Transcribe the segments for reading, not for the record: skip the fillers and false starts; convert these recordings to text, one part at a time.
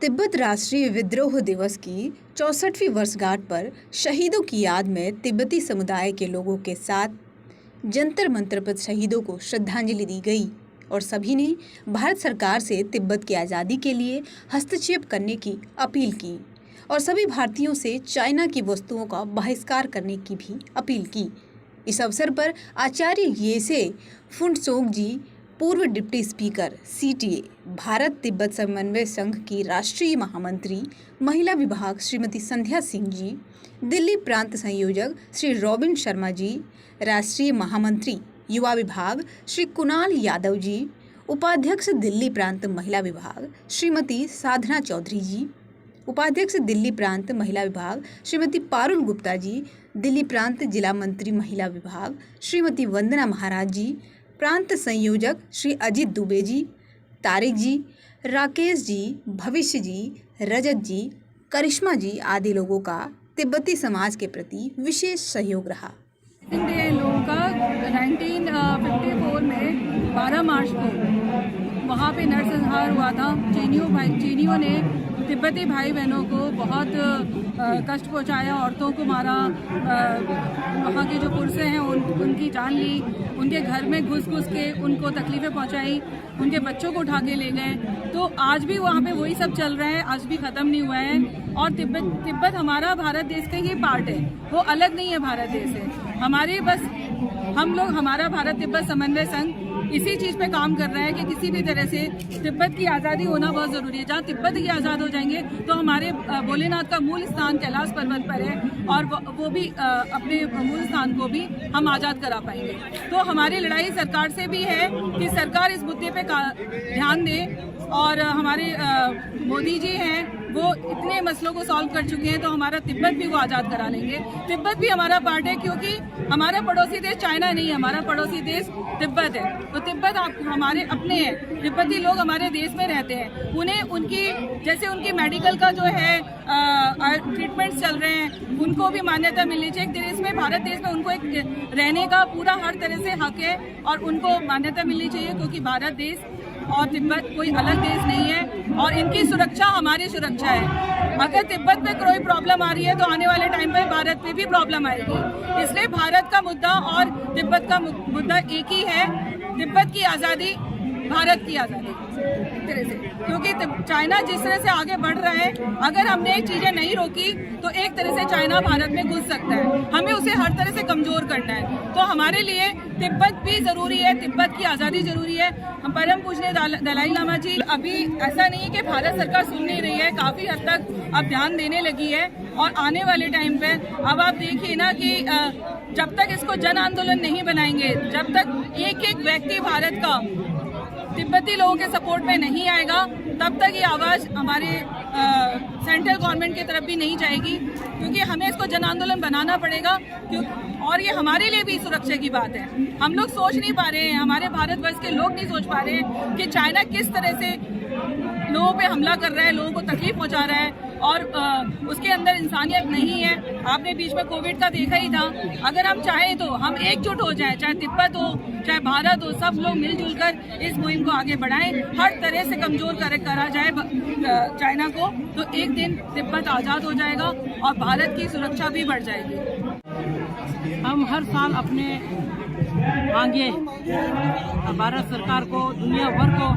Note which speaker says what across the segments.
Speaker 1: तिब्बत राष्ट्रीय विद्रोह दिवस की 64वीं वर्षगांठ पर शहीदों की याद में तिब्बती समुदाय के लोगों के साथ जंतर मंतर पर शहीदों को श्रद्धांजलि दी गई और सभी ने भारत सरकार से तिब्बत की आज़ादी के लिए हस्तक्षेप करने की अपील की और सभी भारतीयों से चाइना की वस्तुओं का बहिष्कार करने की भी अपील की। इस अवसर पर आचार्य येसे फुनसोक जी, पूर्व deputy speaker CTA, Bharat Tibet समन्वय संघ की राष्ट्रीय महामंत्री महिला विभाग श्रीमती संध्या सिंह जी, दिल्ली प्रांत संयोजक श्री रॉबिन शर्मा जी, राष्ट्रीय महामंत्री युवा विभाग श्री कुणाल यादव जी, उपाध्यक्ष दिल्ली प्रांत महिला विभाग श्रीमती साधना चौधरी जी, उपाध्यक्ष दिल्ली प्रांत महिला विभाग श्रीमती पारुल गुप्ता जी, दिल्ली प्रांत जिला मंत्री महिला विभाग श्रीमती वंदना महाराज जी, प्रांत संयोजक श्री अजित दुबे जी, तारिक जी, राकेश जी, भविष्य जी, रजत जी, करिश्मा जी आदि लोगों का तिब्बती समाज के प्रति विशेष सहयोग रहा।
Speaker 2: लोगों का 1954 में 12 मार्च को वहाँ पे नरसंहार हुआ था। चीनियों ने तिब्बती भाई बहनों को बहुत कष्ट पहुँचाया, औरतों को मारा, वहाँ के जो पुरुष हैं उनकी जान ली, उनके घर में घुस के उनको तकलीफ़ें पहुँचाई, उनके बच्चों को उठा के ले गए। तो आज भी वहाँ पे वही सब चल रहा है, आज भी ख़त्म नहीं हुआ है। और तिब्बत हमारा भारत देश का ही पार्ट है, वो अलग नहीं है भारत देश से। हमारा भारत तिब्बत समन्वय संघ इसी चीज़ पे काम कर रहा है कि किसी भी तरह से तिब्बत की आज़ादी होना बहुत ज़रूरी है। जहाँ तिब्बत ही आज़ाद हो जाएंगे तो हमारे भोलेनाथ का मूल स्थान कैलाश पर्वत पर है और वो भी अपने मूल स्थान को भी हम आज़ाद करा पाएंगे। तो हमारी लड़ाई सरकार से भी है कि सरकार इस मुद्दे पे ध्यान दे। और हमारे मोदी जी हैं, वो इतने मसलों को सॉल्व कर चुके हैं, तो हमारा तिब्बत भी वो आज़ाद करा लेंगे। तिब्बत भी हमारा पार्ट है, क्योंकि हमारा पड़ोसी देश चाइना नहीं है, हमारा पड़ोसी देश तिब्बत है। तो तिब्बत हमारे अपने हैं, तिब्बती लोग हमारे देश में रहते हैं। उन्हें उनकी मेडिकल का जो है ट्रीटमेंट्स चल रहे हैं, उनको भी मान्यता मिलनी चाहिए। देश में, भारत देश में उनको एक रहने का पूरा हर तरह से हक है और उनको मान्यता मिलनी चाहिए, क्योंकि भारत देश और तिब्बत कोई अलग देश नहीं है और इनकी सुरक्षा हमारी सुरक्षा है। अगर तिब्बत में कोई प्रॉब्लम आ रही है तो आने वाले टाइम में भारत में भी प्रॉब्लम आएगी। इसलिए भारत का मुद्दा और तिब्बत का मुद्दा एक ही है, तिब्बत की आज़ादी, भारत की आज़ादी तरह से। क्योंकि चाइना जिस तरह से आगे बढ़ रहा है, अगर हमने एक चीज़ें नहीं रोकी तो एक तरह से चाइना भारत में घुस सकता है। हमें उसे हर तरह से कमज़ोर करना है। तो हमारे लिए तिब्बत भी ज़रूरी है, तिब्बत की आज़ादी ज़रूरी है। हम परम पूज्य दलाई लामा जी, अभी ऐसा नहीं है कि भारत सरकार सुन नहीं रही है, काफ़ी हद तक अब ध्यान देने लगी है। और आने वाले टाइम पे अब आप देखिए ना कि जब तक इसको जन आंदोलन नहीं बनाएंगे, जब तक एक व्यक्ति भारत का तिब्बती लोगों के सपोर्ट में नहीं आएगा, तब तक ये आवाज़ हमारे सेंट्रल गवर्नमेंट की तरफ भी नहीं जाएगी। क्योंकि हमें इसको जन आंदोलन बनाना पड़ेगा, और ये हमारे लिए भी सुरक्षा की बात है। हम लोग सोच नहीं पा रहे हैं, हमारे भारतवर्ष के लोग नहीं सोच पा रहे हैं कि चाइना किस तरह से लोगों पे हमला कर रहा है, लोगों को तकलीफ पहुंचा रहा है और उसके अंदर इंसानियत नहीं है। आपने बीच में कोविड का देखा ही था। अगर हम चाहें तो हम एकजुट हो जाएं, चाहे तिब्बत हो, चाहे भारत हो, सब लोग मिलजुल कर इस मुहिम को आगे बढ़ाएं, हर तरह से कमज़ोर करा जाए चाइना को, तो एक दिन तिब्बत आज़ाद हो जाएगा और भारत की सुरक्षा भी बढ़ जाएगी।
Speaker 3: हम हर साल अपने मांगे भारत सरकार को, दुनिया भर को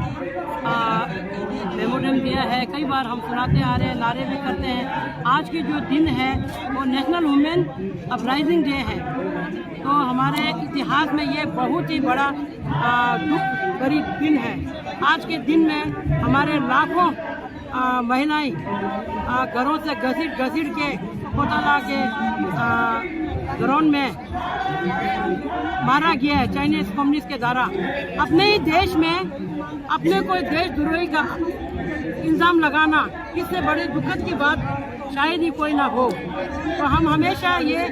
Speaker 3: मेमोरेंडम दिया है, कई बार हम सुनाते आ रहे हैं, नारे भी करते हैं। आज की जो दिन है वो नेशनल वुमेन अपराइजिंग डे है। तो हमारे इतिहास में ये बहुत ही बड़ा दुख भरी दिन है। आज के दिन में हमारे लाखों महिलाएं घरों से घसीट के कोटाला के ग्राउंड में मारा गया है चाइनीज कम्युनिस्ट के द्वारा। अपने ही देश में अपने कोई देशद्रोही का इल्ज़ाम लगाना, इससे बड़ी दुखद की बात शायद ही कोई ना हो। तो हम हमेशा ये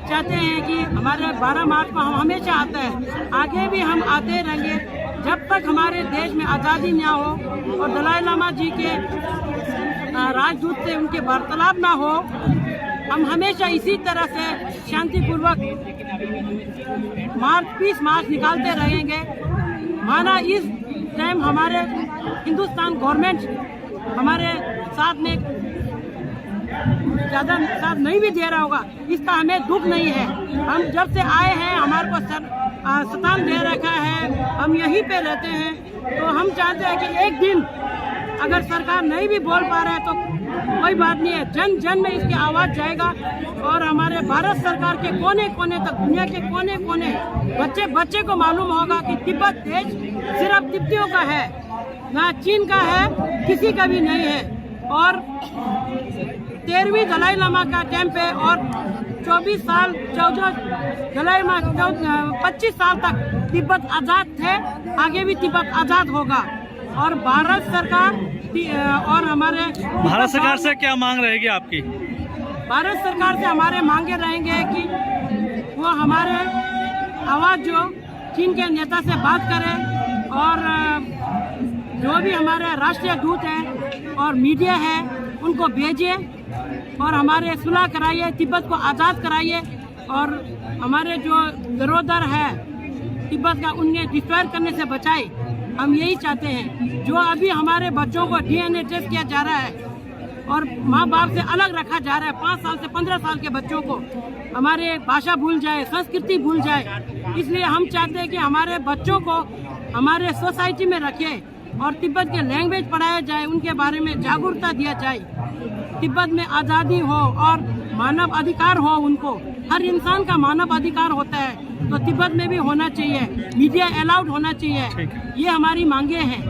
Speaker 3: चाहते हैं कि हमारे 12 मार्च को हम हमेशा आते हैं, आगे भी हम आते रहेंगे जब तक हमारे देश में आज़ादी न हो और दलाई लामा जी के राजदूत से उनके वार्तालाप ना हो। हम हमेशा इसी तरह से शांतिपूर्वक पीस मार्च निकालते रहेंगे। माना इस टाइम हमारे हिंदुस्तान गवर्नमेंट हमारे साथ में ज़्यादा साथ नहीं भी दे रहा होगा, इसका हमें दुख नहीं है। हम जब से आए हैं हमारे को स्थान दे रखा है, हम यहीं पे रहते हैं। तो हम चाहते हैं कि एक दिन अगर सरकार नहीं भी बोल पा रहा है तो कोई बात नहीं है, जन जन में इसकी आवाज़ जाएगा और हमारे भारत सरकार के कोने कोने तक, दुनिया के कोने कोने बच्चे बच्चे को मालूम होगा कि तिब्बत देश सिर्फ तिब्बतियों का है, ना चीन का है, किसी का भी नहीं है। और 13वीं दलाई लामा का कैंप है और 24 साल 14 दलाई लामा 25 साल तक तिब्बत आज़ाद थे, आगे भी तिब्बत आज़ाद होगा। और भारत सरकार और हमारे
Speaker 4: भारत सरकार से क्या मांग रहेगी आपकी?
Speaker 3: भारत सरकार से हमारे मांगे रहेंगे कि वो हमारे आवाज़ जो चीन के नेता से बात करें और जो भी हमारे राष्ट्रीय दूत हैं और मीडिया है उनको भेजिए और हमारे सुलह कराइए, तिब्बत को आज़ाद कराइए और हमारे जो धरोहर है तिब्बत का उन्हें डिस्ट्रॉय करने से बचाए। हम यही चाहते हैं। जो अभी हमारे बच्चों को DNA टेस्ट किया जा रहा है और माँ बाप से अलग रखा जा रहा है, 5 साल से 15 साल के बच्चों को हमारे भाषा भूल जाए, संस्कृति भूल जाए, इसलिए हम चाहते हैं कि हमारे बच्चों को हमारे सोसाइटी में रखें और तिब्बत के लैंग्वेज पढ़ाया जाए, उनके बारे में जागरूकता दिया जाए। तिब्बत में आज़ादी हो और मानव अधिकार हो, उनको हर इंसान का मानव अधिकार होता है तो तिब्बत में भी होना चाहिए, मीडिया अलाउड होना चाहिए। ये हमारी मांगे हैं।